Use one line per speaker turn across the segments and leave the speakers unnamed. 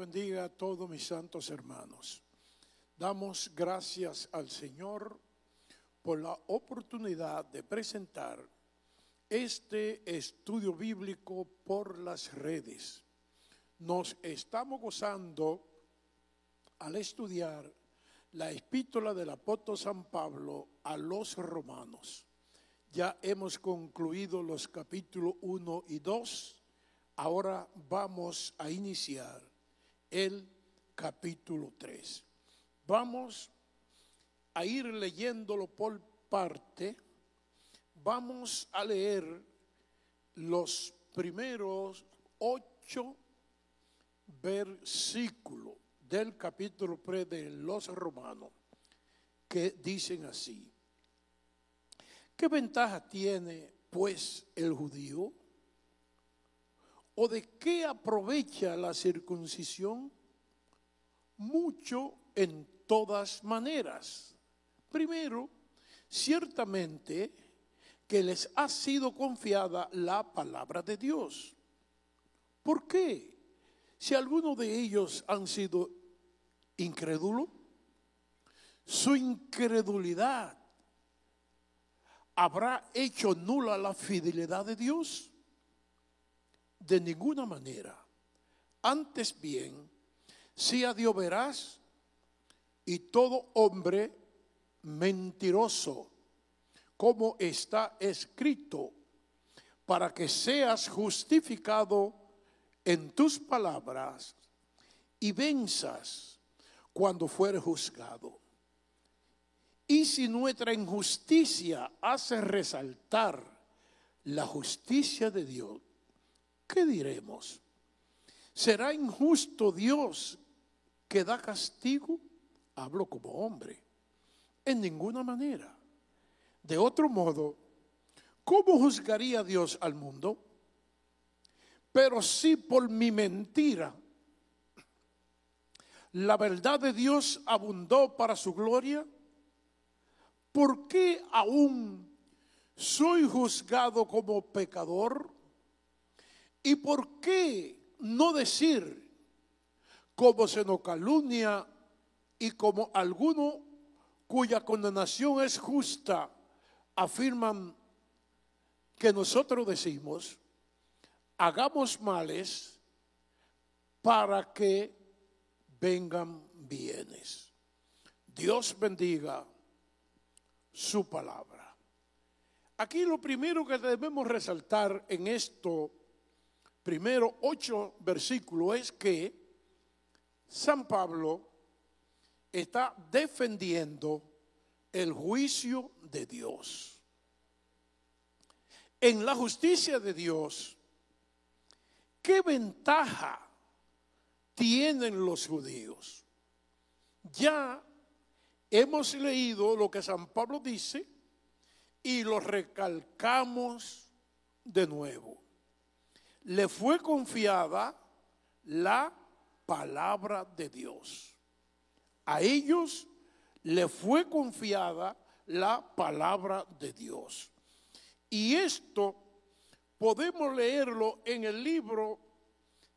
bendiga a todos mis santos hermanos. Damos gracias al Señor por la oportunidad de presentar este estudio bíblico por las redes. Nos estamos gozando al estudiar la epístola del apóstol San Pablo a los romanos. Ya hemos concluido los capítulos 1 y 2. Ahora vamos a iniciar el capítulo 3. Vamos a ir leyéndolo por parte. Vamos a leer los primeros 8 versículos del capítulo 3 de los romanos, que dicen así: ¿qué ventaja tiene pues el judío? ¿O de qué aprovecha la circuncisión? Mucho en todas maneras. Primero, ciertamente que les ha sido confiada la palabra de Dios. ¿Por qué? Si algunos de ellos han sido incrédulos, su incredulidad ¿habrá hecho nula la fidelidad de Dios? De ninguna manera. Antes bien, sea Dios veraz y todo hombre mentiroso, como está escrito, para que seas justificado en tus palabras y venzas cuando fueres juzgado. Y si nuestra injusticia hace resaltar la justicia de Dios, ¿qué diremos? ¿Será injusto Dios que da castigo? Hablo como hombre. En ninguna manera. De otro modo, ¿cómo juzgaría Dios al mundo? Pero si por mi mentira la verdad de Dios abundó para su gloria, ¿por qué aún soy juzgado como pecador? ¿Y por qué no decir, como se nos calumnia y como algunos cuya condenación es justa afirman que nosotros decimos, hagamos males para que vengan bienes? Dios bendiga su palabra. Aquí lo primero que debemos resaltar en esto primero 8 versículos es que San Pablo está defendiendo el juicio de Dios. En la justicia de Dios, ¿qué ventaja tienen los judíos? Ya hemos leído lo que San Pablo dice y lo recalcamos de nuevo. Le fue confiada la palabra de Dios. A ellos le fue confiada la palabra de Dios. Y esto podemos leerlo en el libro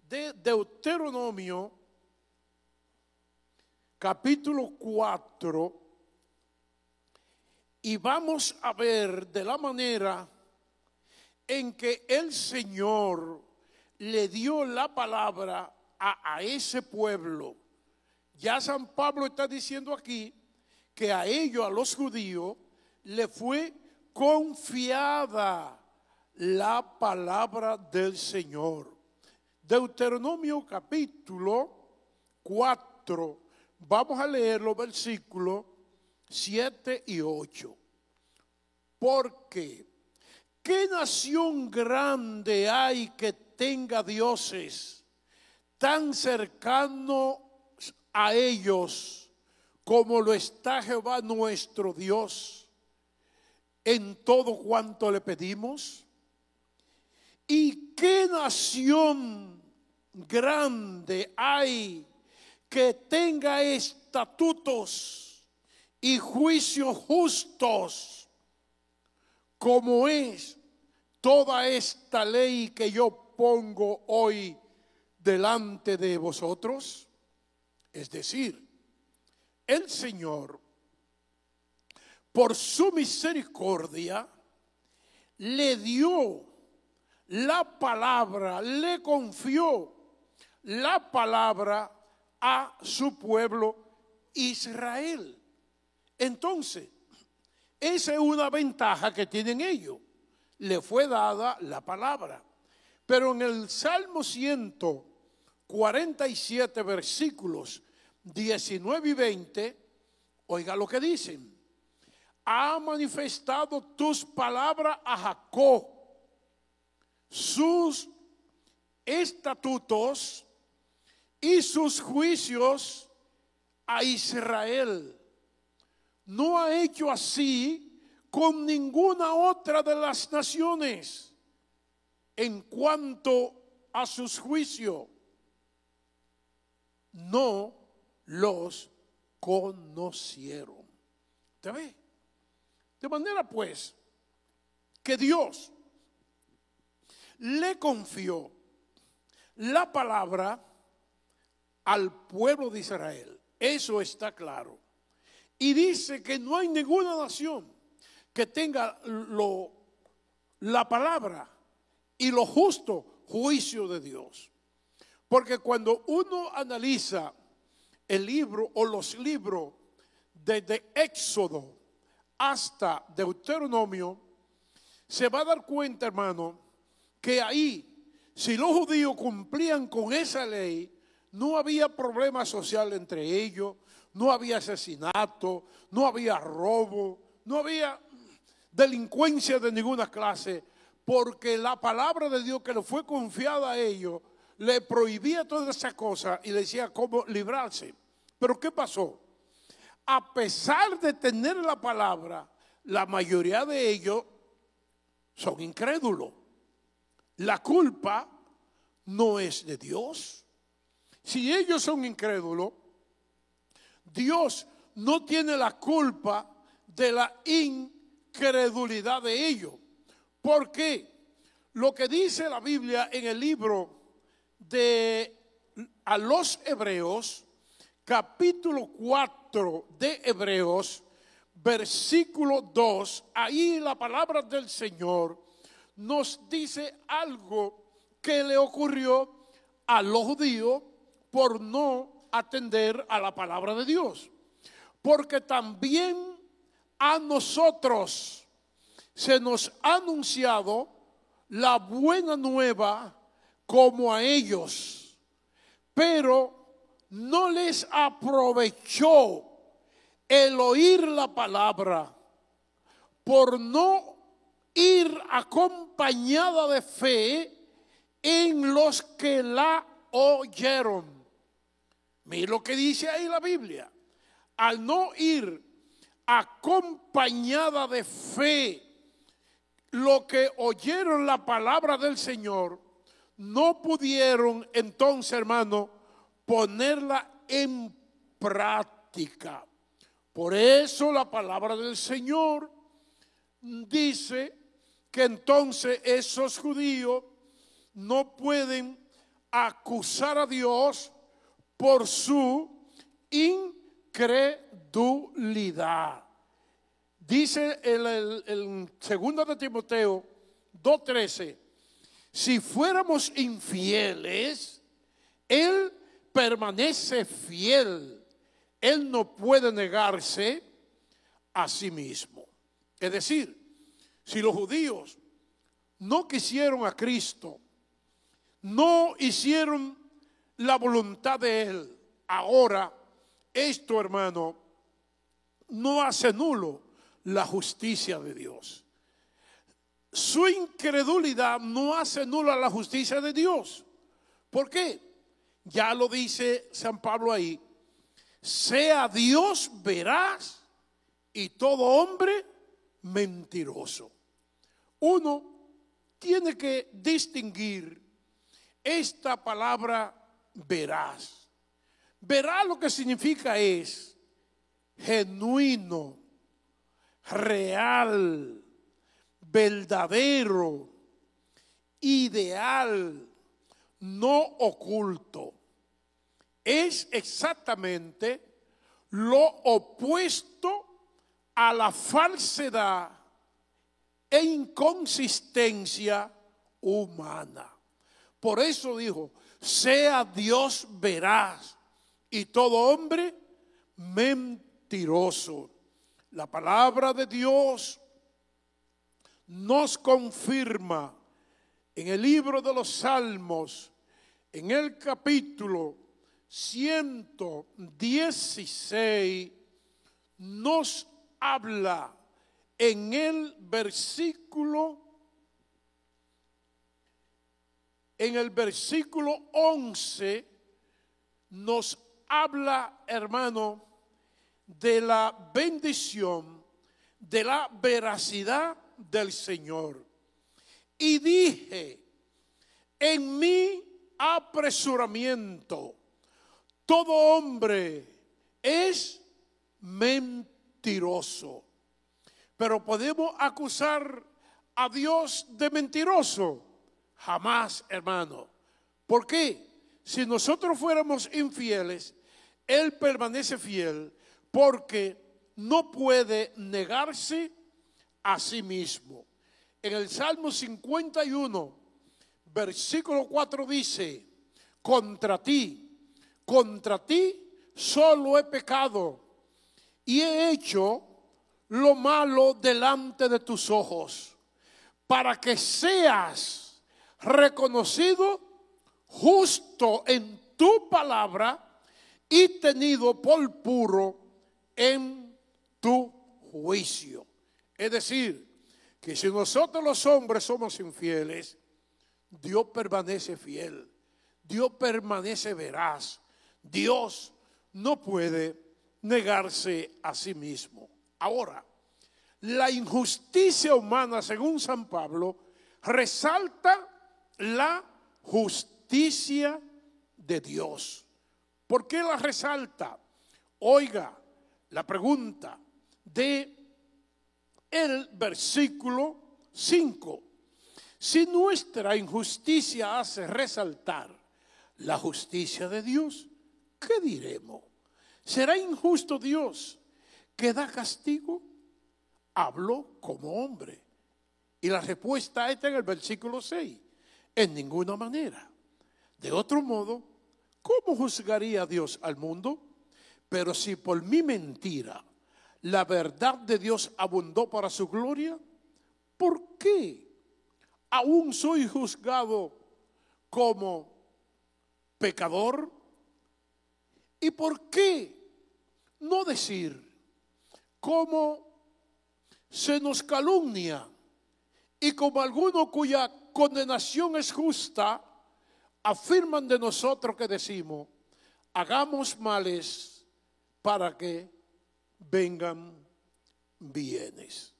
de Deuteronomio, capítulo 4, y vamos a ver de la manera en que el Señor le dio la palabra a ese pueblo. Ya San Pablo está diciendo aquí que a ellos, a los judíos, le fue confiada la palabra del Señor. Deuteronomio capítulo 4, vamos a leer los versículos 7 y 8. Porque ¿qué nación grande hay que tenga dioses tan cercanos a ellos como lo está Jehová nuestro Dios en todo cuanto le pedimos? ¿Y qué nación grande hay que tenga estatutos y juicios justos como es toda esta ley que yo pongo hoy delante de vosotros? Es decir, el Señor, por su misericordia, le dio la palabra, le confió la palabra a su pueblo Israel. Entonces, esa es una ventaja que tienen ellos. Le fue dada la palabra. Pero en el Salmo 147, versículos 19 y 20, oiga lo que dicen. Ha manifestado tus palabras a Jacob, sus estatutos y sus juicios a Israel. No ha hecho así con ninguna otra de las naciones en cuanto a sus juicios. No los conocieron. ¿Te ve? De manera pues que Dios le confió la palabra al pueblo de Israel. Eso está claro. Y dice que no hay ninguna nación que tenga la palabra y lo justo juicio de Dios. Porque cuando uno analiza el libro o los libros desde Éxodo hasta Deuteronomio, se va a dar cuenta, hermano, que ahí, si los judíos cumplían con esa ley, no había problema social entre ellos, no había asesinato, no había robo, no había delincuencia de ninguna clase, porque la palabra de Dios que le fue confiada a ellos le prohibía todas esas cosas y le decía cómo librarse. Pero ¿qué pasó? A pesar de tener la palabra, la mayoría de ellos son incrédulos. La culpa no es de Dios. Si ellos son incrédulos, Dios no tiene la culpa de la incredulidad de ellos. ¿Por qué? Lo que dice la Biblia en el libro a los Hebreos, capítulo 4 de Hebreos, versículo 2, ahí la palabra del Señor nos dice algo que le ocurrió a los judíos por no atender a la palabra de Dios. Porque también a nosotros se nos ha anunciado la buena nueva como a ellos, pero no les aprovechó el oír la palabra por no ir acompañada de fe en los que la oyeron. Mira lo que dice ahí la Biblia. Al no ir acompañada de fe, lo que oyeron la palabra del Señor, no pudieron entonces, hermano, ponerla en práctica. Por eso la palabra del Señor dice que entonces esos judíos no pueden acusar a Dios por su incredulidad. Dice el 2 de Timoteo 2:13, si fuéramos infieles, Él permanece fiel. Él no puede negarse a sí mismo. Es decir, si los judíos no quisieron a Cristo, no hicieron la voluntad de Él, ahora esto, hermano, no hace nulo la justicia de Dios. Su incredulidad no hace nula la justicia de Dios. ¿Por qué? Ya lo dice San Pablo ahí. Sea Dios veraz y todo hombre mentiroso. Uno tiene que distinguir esta palabra veraz. Veraz lo que significa es genuino, real, verdadero, ideal, no oculto. Es exactamente lo opuesto a la falsedad e inconsistencia humana. Por eso dijo, sea Dios veraz y todo hombre mentiroso. La palabra de Dios nos confirma en el libro de los Salmos, en el capítulo 116, nos habla en el versículo 11, nos habla, hermano, de la bendición, de la veracidad del Señor. Y dije, en mi apresuramiento, todo hombre es mentiroso. Pero ¿podemos acusar a Dios de mentiroso? Jamás, hermano. ¿Por qué? Si nosotros fuéramos infieles, Él permanece fiel porque no puede negarse a sí mismo. En el Salmo 51, versículo 4 dice, contra ti solo he pecado y he hecho lo malo delante de tus ojos, para que seas reconocido justo en tu palabra y tenido por puro en tu juicio. Es decir, que si nosotros los hombres somos infieles, Dios permanece fiel, Dios permanece veraz, Dios no puede negarse a sí mismo. Ahora, la injusticia humana, según San Pablo, resalta la justicia de Dios. ¿Por qué la resalta? Oiga, la pregunta de el versículo 5. Si nuestra injusticia hace resaltar la justicia de Dios, ¿qué diremos? ¿Será injusto Dios que da castigo? Habló como hombre. Y la respuesta está en el versículo 6. En ninguna manera. De otro modo, ¿cómo juzgaría Dios al mundo? Pero si por mi mentira la verdad de Dios abundó para su gloria, ¿por qué aún soy juzgado como pecador? ¿Y por qué no decir cómo se nos calumnia y como algunos cuya condenación es justa afirman de nosotros que decimos, hagamos males para que vengan bienes?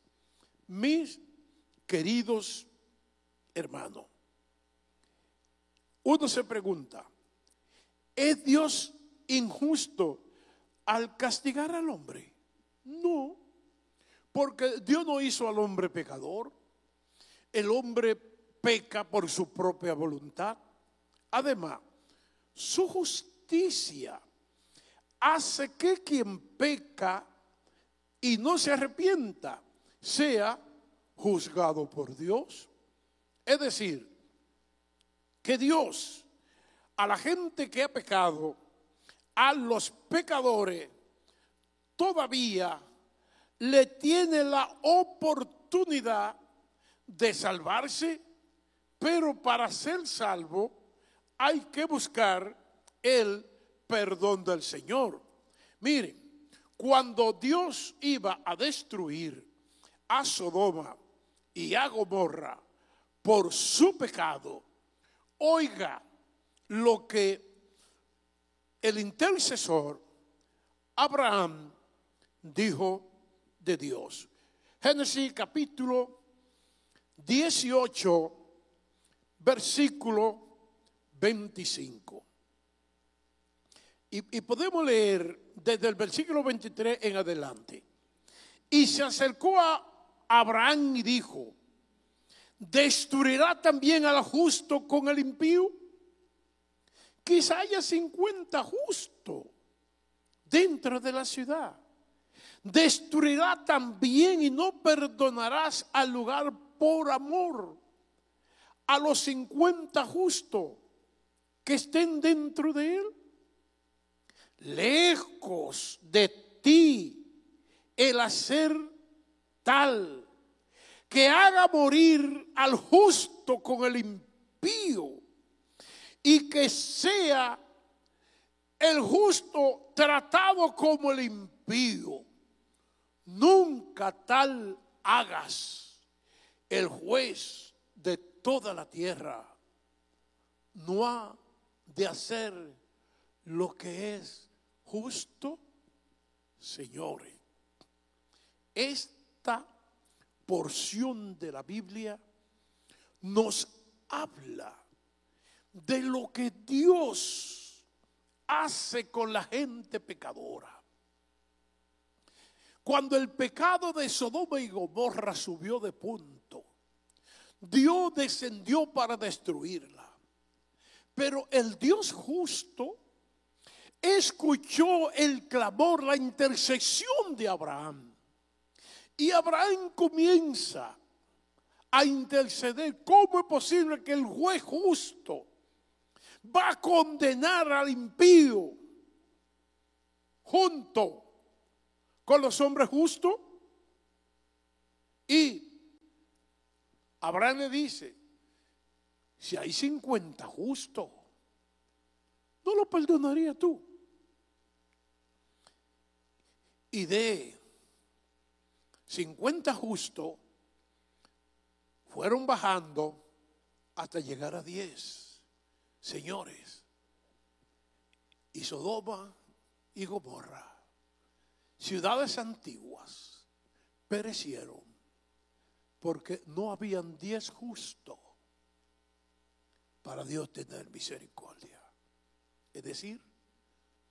Mis queridos hermanos, uno se pregunta, ¿es Dios injusto al castigar al hombre? No, porque Dios no hizo al hombre pecador. El hombre peca por su propia voluntad. Además, su justicia hace que quien peca y no se arrepienta sea juzgado por Dios. Es decir, que Dios a la gente que ha pecado, a los pecadores, todavía le tiene la oportunidad de salvarse, pero para ser salvo hay que buscar el perdón del Señor. Miren, cuando Dios iba a destruir a Sodoma y a Gomorra por su pecado, oiga lo que el intercesor Abraham dijo de Dios. Génesis capítulo 18, versículo 25. Y podemos leer desde el versículo 23 en adelante. Y se acercó a Abraham y dijo, ¿destruirá también al justo con el impío? quizá haya 50 justos dentro de la ciudad. Destruirá también y no perdonarás al lugar por amor a los 50 justos que estén dentro de él. Lejos de ti el hacer tal que haga morir al justo con el impío, y que sea el justo tratado como el impío. Nunca tal hagas. El juez de toda la tierra no ha de hacer lo que es justo. Señores, esta porción de la Biblia nos habla de lo que Dios hace con la gente pecadora. Cuando el pecado de Sodoma y Gomorra subió de punto, Dios descendió para destruirla. Pero el Dios justo escuchó el clamor, la intercesión de Abraham. Y Abraham comienza a interceder. ¿Cómo es posible que el juez justo va a condenar al impío junto con los hombres justos? Y Abraham le dice: si hay 50 justos, ¿no lo perdonaría tú? Y de 50 justos fueron bajando hasta llegar a 10. Señores, y Sodoma y Gomorra, ciudades antiguas, perecieron porque no habían 10 justos para Dios tener misericordia. Es decir,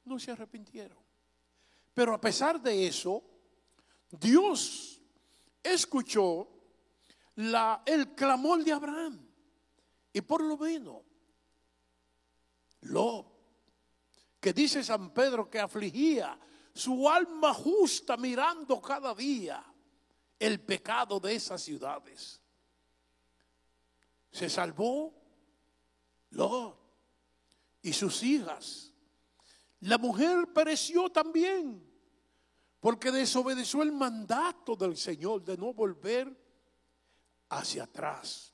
no se arrepintieron. Pero a pesar de eso, Dios escuchó el clamor de Abraham. Y por lo menos Lot, que dice San Pedro que afligía su alma justa mirando cada día el pecado de esas ciudades, se salvó Lot y sus hijas. La mujer pereció también porque desobedeció el mandato del Señor de no volver hacia atrás.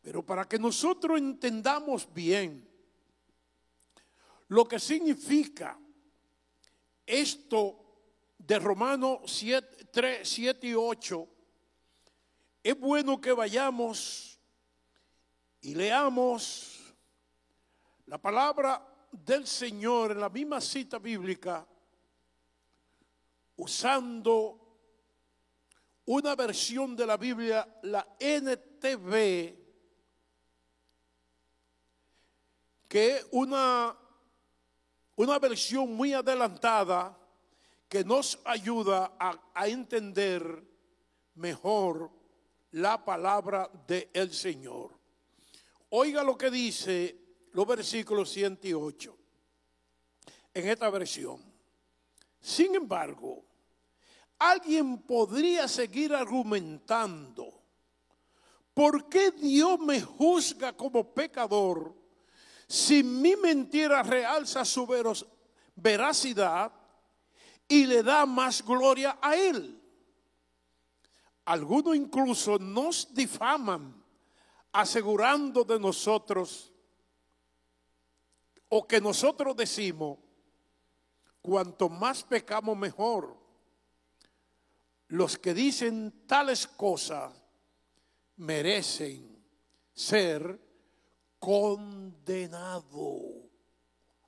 Pero para que nosotros entendamos bien lo que significa esto de Romanos 3, 7 y 8, es bueno que vayamos y leamos la palabra del Señor en la misma cita bíblica, usando una versión de la Biblia, la NTV, que es una versión muy adelantada que nos ayuda a entender mejor la palabra del Señor. Oiga lo que dice los versículos 7 y 8 en esta versión. Sin embargo, alguien podría seguir argumentando: ¿por qué Dios me juzga como pecador si mi mentira realza su veracidad y le da más gloria a Él? Algunos incluso nos difaman asegurando de nosotros, o que nosotros decimos: cuanto más pecamos mejor. Los que dicen tales cosas merecen ser condenados.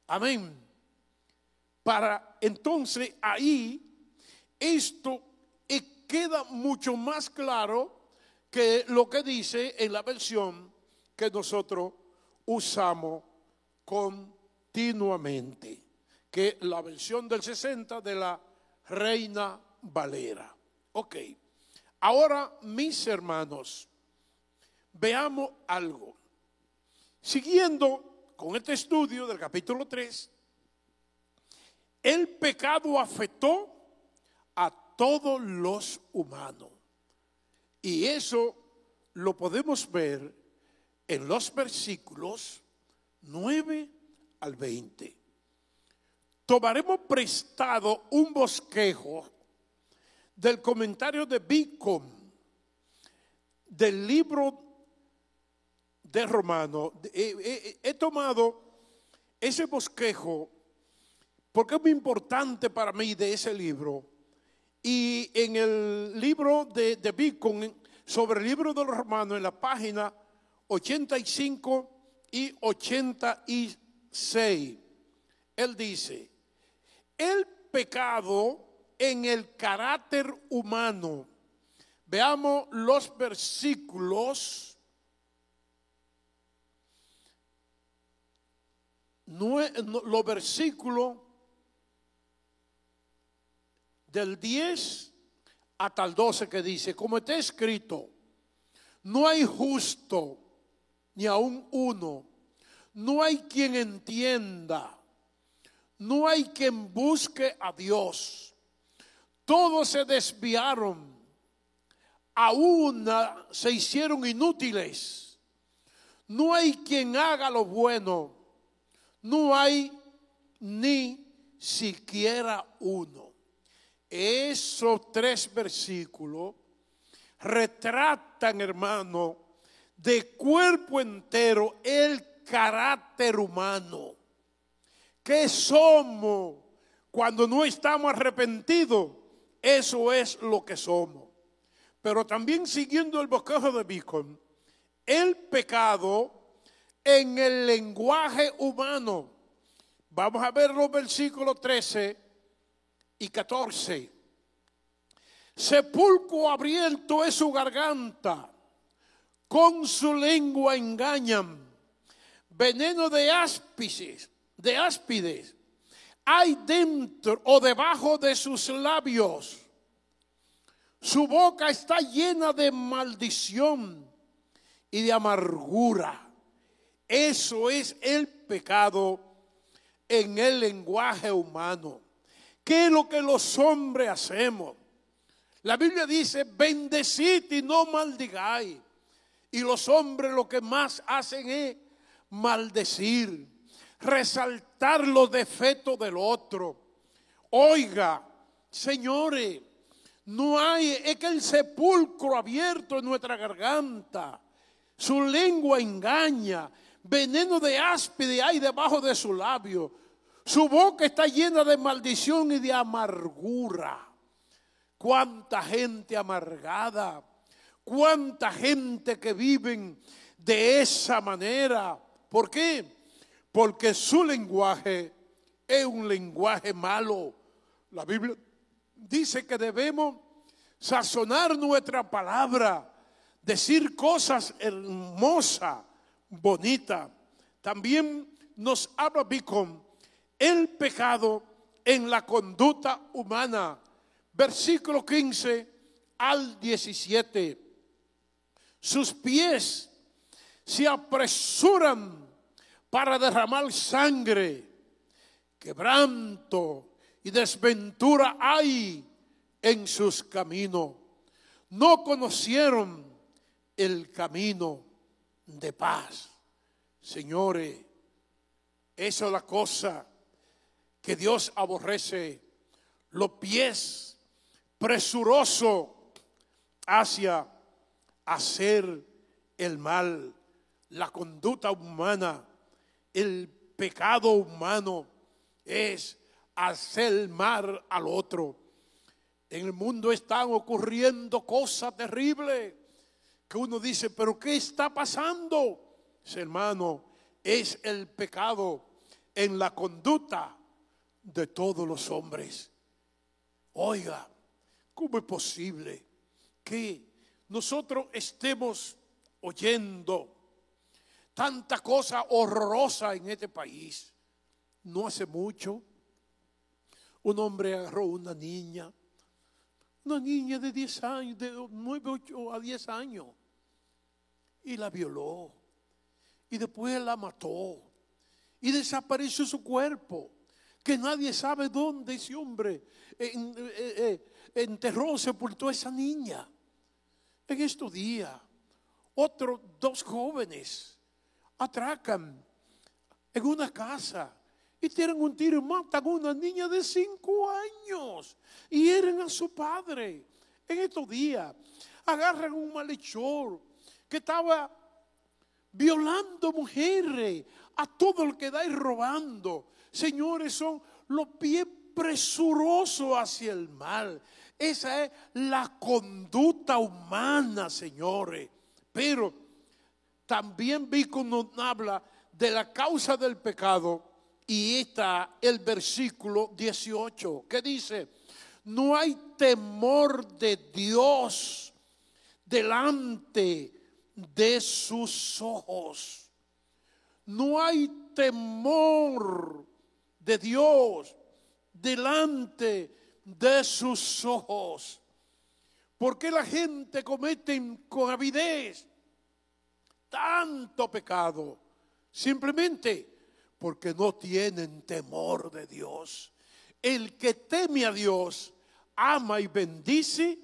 Amén. Para entonces ahí esto queda mucho más claro que lo que dice en la versión que nosotros usamos continuamente, que es la versión del 60 de la Reina Valera. Ok, ahora mis hermanos, veamos algo. Siguiendo con este estudio del capítulo 3, el pecado afectó a todos los humanos. Y eso lo podemos ver en los versículos 9 al 20. Tomaremos prestado un bosquejo del comentario de Bicom del libro de Romanos. He tomado ese bosquejo porque es muy importante para mí de ese libro. Y en el libro de Bicom sobre el libro de los Romanos, en la página 85 y 86, él dice: el pecado en el carácter humano. Veamos los versículos 9, del 10 hasta el 12, que dice: como está escrito, no hay justo ni aun uno, no hay quien entienda, no hay quien busque a Dios. Todos se desviaron, a una se hicieron inútiles. No hay quien haga lo bueno, no hay ni siquiera uno. Esos 3 versículos retratan, hermano, de cuerpo entero el carácter humano. ¿Qué somos cuando no estamos arrepentidos? Eso es lo que somos. Pero también, siguiendo el bosquejo de Bicom, el pecado en el lenguaje humano. Vamos a ver los versículos 13 y 14. Sepulcro abierto es su garganta, con su lengua engañan. Veneno de áspides hay dentro o debajo de sus labios. Su boca está llena de maldición y de amargura. Eso es el pecado en el lenguaje humano. ¿Qué es lo que los hombres hacemos? La Biblia dice: bendecid y no maldigáis. Y los hombres lo que más hacen es maldecir, resaltar los defectos del otro. Oiga, señores, no hay, es que el sepulcro abierto en nuestra garganta, su lengua engaña, veneno de áspide hay debajo de su labio, su boca está llena de maldición y de amargura. Cuánta gente amargada, cuánta gente que viven de esa manera. ¿Por qué? Porque su lenguaje es un lenguaje malo. La Biblia dice que debemos sazonar nuestra palabra, decir cosas hermosas, bonitas. También nos habla Bicom el pecado en la conducta humana. Versículo 15 al 17. Sus pies se apresuran para derramar sangre, quebranto y desventura hay en sus caminos. No conocieron el camino de paz. Señores, esa es la cosa que Dios aborrece: los pies presurosos hacia hacer el mal. La conducta humana, el pecado humano es hacer mal al otro. En el mundo están ocurriendo cosas terribles que uno dice: ¿pero qué está pasando? Hermano, es el pecado en la conducta de todos los hombres. Oiga, ¿cómo es posible que nosotros estemos oyendo tanta cosa horrorosa en este país? No hace mucho, un hombre agarró una niña de 10 años, de 9, 8 a 10 años, y la violó, y después la mató. y desapareció su cuerpo, que nadie sabe dónde ese hombre enterró, sepultó a esa niña. En estos días, otros 2 jóvenes atracan en una casa y tiran un tiro y matan a una niña de 5 años y hieren a su padre. En estos días agarran un malhechor que estaba violando mujeres a todo el que da y robando. Señores, son los pies presurosos hacia el mal. Esa es la conducta humana, señores. Pero también vi cuando habla de la causa del pecado, y está el versículo 18 que dice: no hay temor de Dios delante de sus ojos. No hay temor de Dios delante de sus ojos. ¿Por qué la gente comete con avidez tanto pecado? Simplemente porque no tienen temor de Dios. El que teme a Dios ama y bendice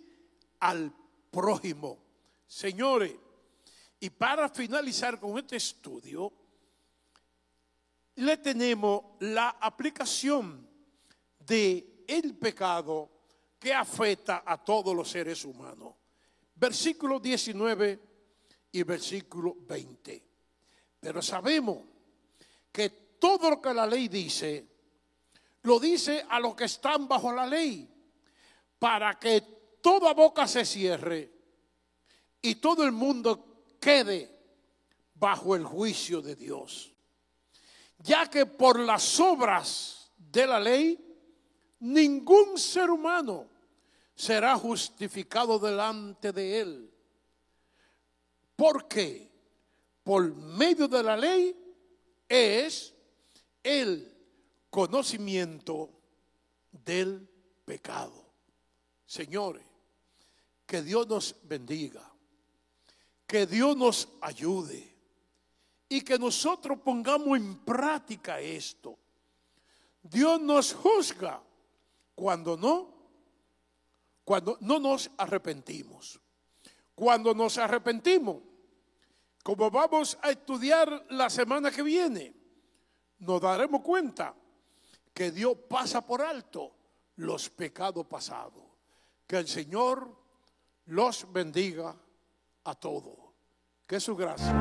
al prójimo. Señores, y para finalizar con este estudio, le tenemos la aplicación de el pecado que afecta a todos los seres humanos. Versículo 19 y versículo 20. Pero sabemos que todo lo que la ley dice, lo dice a los que están bajo la ley, para que toda boca se cierre y todo el mundo quede bajo el juicio de Dios. Ya que por las obras de la ley, ningún ser humano será justificado delante de él. Porque por medio de la ley es el conocimiento del pecado. Señores, que Dios nos bendiga, que Dios nos ayude y que nosotros pongamos en práctica esto. Dios nos juzga cuando no nos arrepentimos. Cuando nos arrepentimos, como vamos a estudiar la semana que viene, nos daremos cuenta que Dios pasa por alto los pecados pasados. Que el Señor los bendiga a todos. Que su gracia